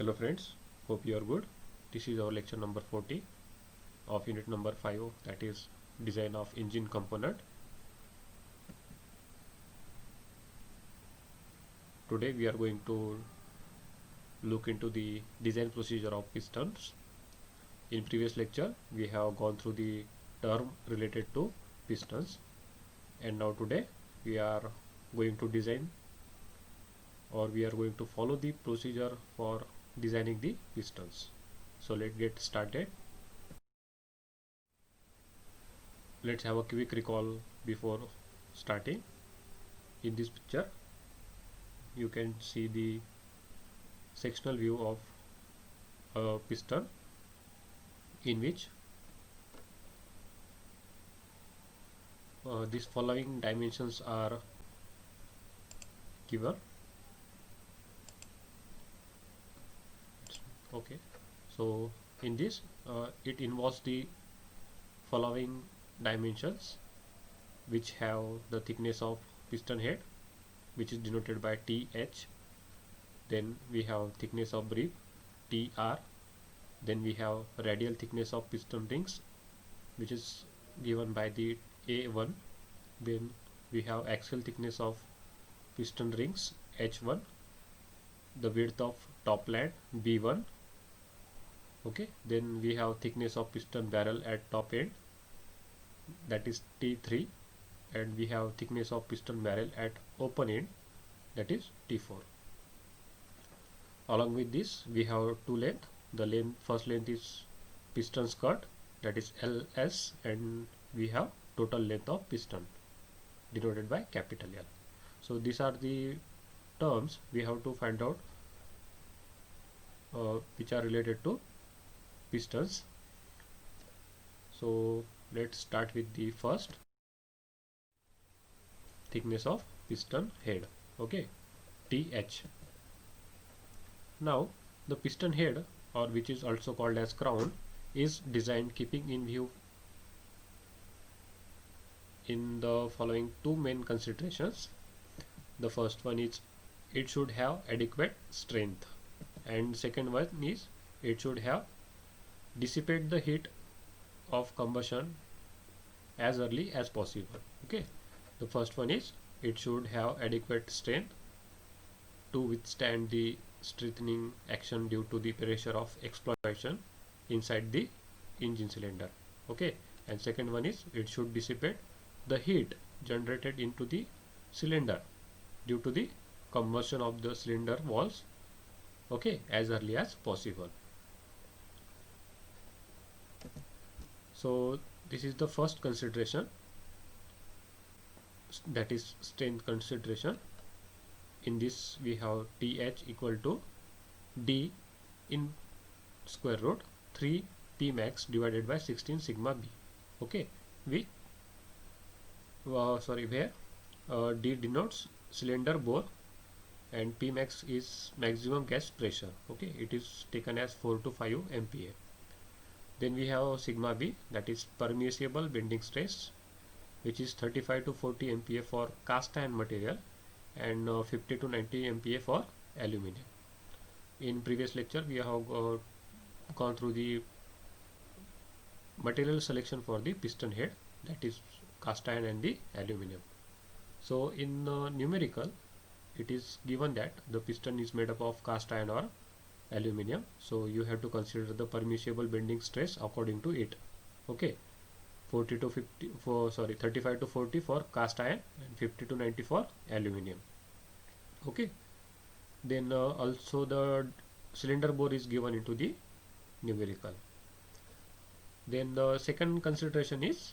Hello friends, hope you are good. This is our lecture number 40 of unit number 5, that is design of engine component. Today we are going to look into the design procedure of pistons. In previous lecture we have gone through the term related to pistons, and now today we are going to design, or we are going to follow the procedure for designing the pistons. So let's get started. Let's have a quick recall before starting. In this picture you can see the sectional view of a piston in which these following dimensions are given. Okay, so in this it involves the following dimensions, which have the thickness of piston head, which is denoted by TH. Then we have thickness of rib, TR. Then we have radial thickness of piston rings, which is given by the A1. Then we have axial thickness of piston rings, H1. The width of top land, B1. Okay, then we have thickness of piston barrel at top end, that is T3, and we have thickness of piston barrel at open end, that is T4. Along with this we have two length. The first length is piston skirt, that is LS, and we have total length of piston denoted by capital L. So these are the terms we have to find out which are related to pistons. So let's start with the first, thickness of piston head. Okay, TH. Now the piston head, or which is also called as crown, is designed keeping in view in the following two main considerations. The first one is it should have adequate strength, and second one is it should have dissipate the heat of combustion as early as possible. Okay, the first one is it should have adequate strength to withstand the strengthening action due to the pressure of explosion inside the engine cylinder. Okay, and second one is it should dissipate the heat generated into the cylinder due to the combustion of the cylinder walls, okay, as early as possible. So this is the first consideration, that is strength consideration. In this we have TH equal to D in square root 3 P max divided by 16 sigma B. Okay, where D denotes cylinder bore and P max is maximum gas pressure. Okay, it is taken as 4 to 5 MPa. Then we have sigma B, that is permissible bending stress, which is 35 to 40 MPa for cast iron material and 50 to 90 MPa for aluminium. In previous lecture we have gone through the material selection for the piston head, that is cast iron and the aluminium. So in numerical it is given that the piston is made up of cast iron or aluminium, so you have to consider the permissible bending stress according to it. Okay, 40 to 50 for 35 to 40 for cast iron and 50 to 90 for aluminium. Okay, then also the cylinder bore is given into the numerical. Then the second consideration is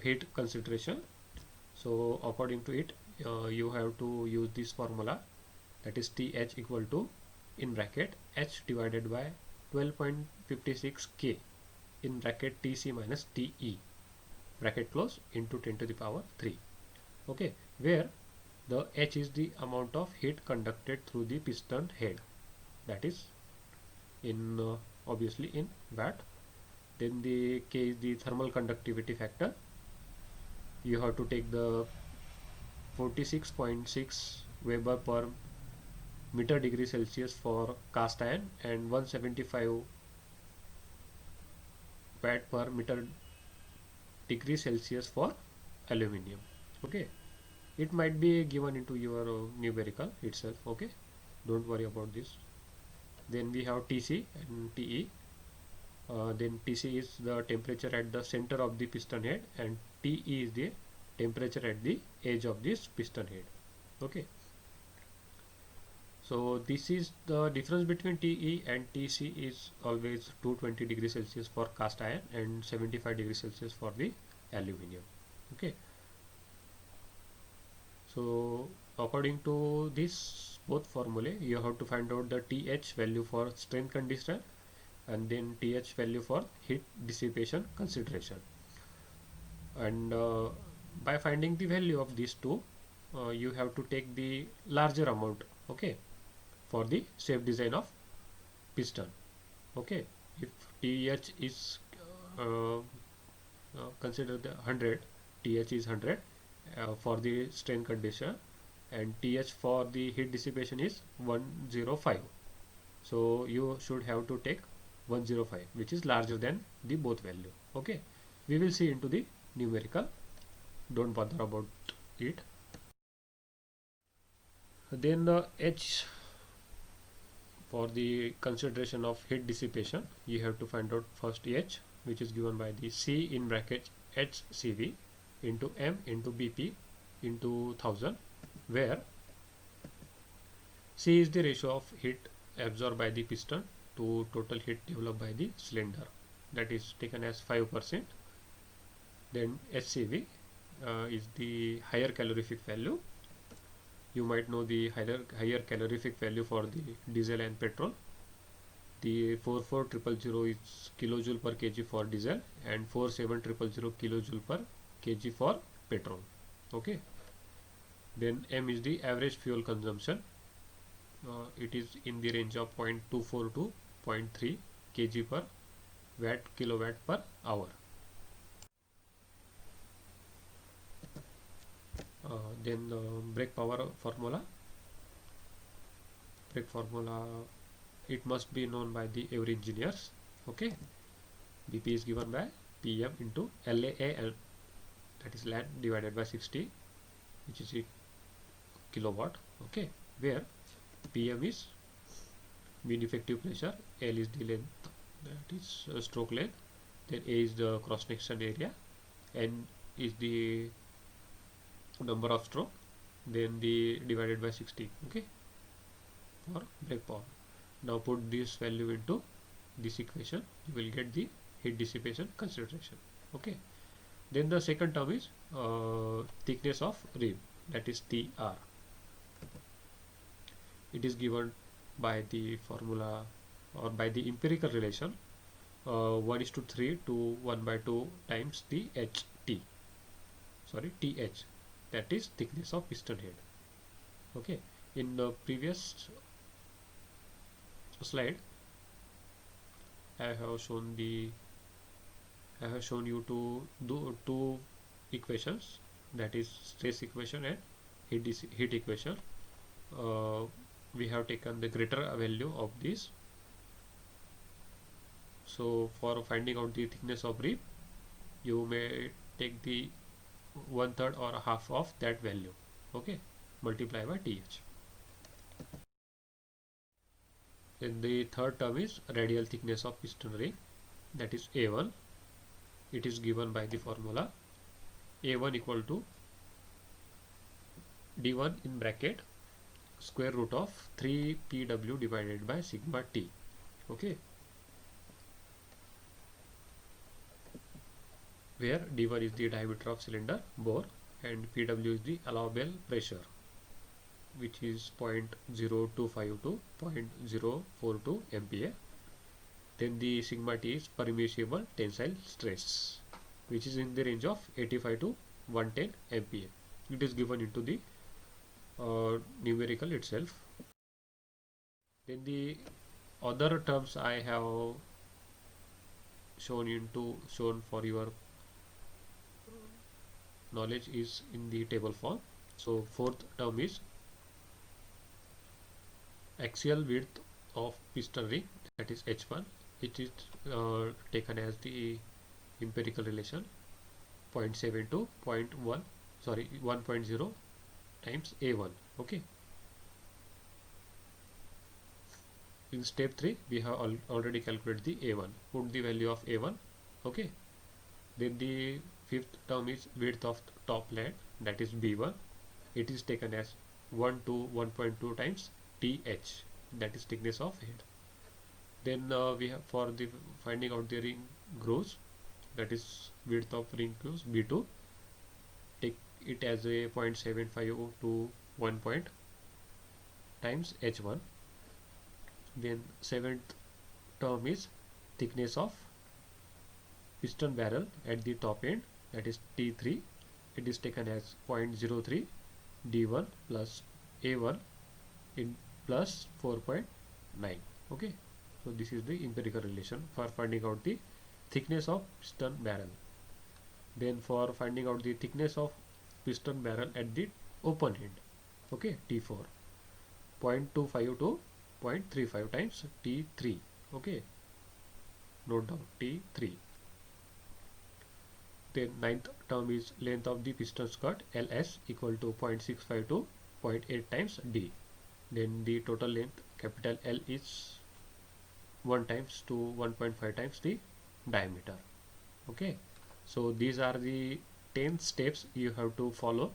heat consideration. So according to it you have to use this formula, that is TH equal to in bracket H divided by 12.56 K in bracket TC minus TE bracket close into 10 to the power 3. Okay, where the H is the amount of heat conducted through the piston head, that is in obviously in watt. Then the K is the thermal conductivity factor. You have to take the 46.6 Weber per meter degree Celsius for cast iron and 175 watt per meter degree Celsius for aluminium. Okay, it might be given into your numerical itself. Okay, don't worry about this. Then we have TC and TE. Then TC is the temperature at the center of the piston head, and TE is the temperature at the edge of this piston head. Okay, so this is the difference between TE and TC is always 220 degrees Celsius for cast iron and 75 degrees Celsius for the aluminium. Okay, so according to this both formulae, you have to find out the TH value for strain conditioner and then TH value for heat dissipation consideration. And by finding the value of these two, you have to take the larger amount, okay, for the safe design of piston. Okay, if TH is consider the 100, TH is 100 for the strain conditioner, and TH for the heat dissipation is 105. So you should have to take 105, which is larger than the both value. Okay, we will see into the numerical, don't bother about it. Then the H for the consideration of heat dissipation, you have to find out first H, which is given by the C in bracket HCV into M into BP into 1000, where C is the ratio of heat absorbed by the piston to total heat developed by the cylinder, that is taken as 5%. Then HCV is the higher calorific value. You might know the higher calorific value for the diesel and petrol. The 44000 is kilojoule per kg for diesel and 47000 kilojoule per kg for petrol. Okay. Then M is the average fuel consumption. It is in the range of 0.24 to 0.3 kg per kilowatt per hour. Then brake power formula. Brake formula, it must be known by the every engineers. Okay, BP is given by PM into LAAL, that is land divided by 60, which is a kilowatt. Okay, where PM is mean effective pressure, L is the length, that is stroke length, then A is the cross section area, N is the number of stroke, then the divided by 60. Okay, for brake power. Now put this value into this equation, you will get the heat dissipation consideration. Okay, then the second term is thickness of rib, that is TR. It is given by the formula or by the empirical relation 1:3 to 1/2 times the TH, that is thickness of piston head. Okay, in the previous slide I have shown you to do two equations, that is stress equation and heat equation. We have taken the greater value of this. So for finding out the thickness of rib, you may take the 1/3 or half of that value. Okay, multiply by TH. Then the third term is radial thickness of piston ring, that is A1. It is given by the formula A1 equal to D1 in bracket square root of 3 PW divided by sigma T. Okay, where D1 is the diameter of cylinder bore and PW is the allowable pressure, which is 0.025 to 0.042 MPa. Then the sigma T is permissible tensile stress, which is in the range of 85 to 110 MPa. It is given into the numerical itself. Then the other terms I have shown for your knowledge is in the table form. So fourth term is axial width of piston ring, that is H1. It is taken as the empirical relation 0.7 to 0 0.1, sorry, 1.0 times A1. Okay. In step 3 we have already calculated the A1. Put the value of A1. Okay. Then the fifth term is width of top land, that is B1. It is taken as 1 to 1.2 times TH, that is thickness of head. Then we have for the finding out the ring grooves, that is width of ring grooves B2. Take it as a 0.75 to 1 point times H1. Then seventh term is thickness of piston barrel at the top end, that is T3. It is taken as 0.03 D1 plus A1 in plus 4.9. Okay. So this is the empirical relation for finding out the thickness of piston barrel. Then for finding out the thickness of piston barrel at the open end, okay, T4, 0.25 to 0.35 times T3. Okay, note down T3. Then ninth term is length of the piston skirt, LS, equal to 0.65 to 0.8 times D. Then the total length, capital L, is 1 times to 1.5 times the diameter. Okay, so these are the 10 steps you have to follow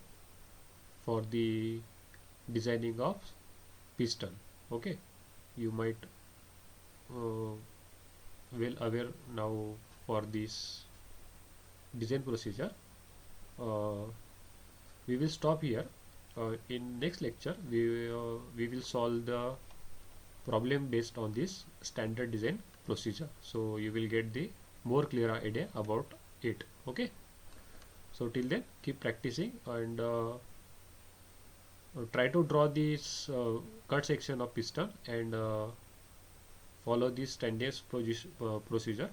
for the designing of piston. Okay, you might well aware now for this design procedure. We will stop here. In next lecture we will solve the problem based on this standard design procedure, so you will get the more clear idea about it. Okay, so till then keep practicing and try to draw this cut section of piston and follow this standard procedure.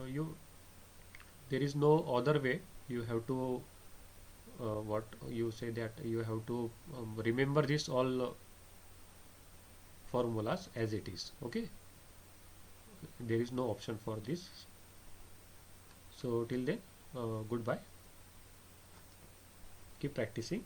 You there is no other way. You have to what you say that you have to remember this all formulas as it is. Okay, there is no option for this. So till then, goodbye, keep practicing.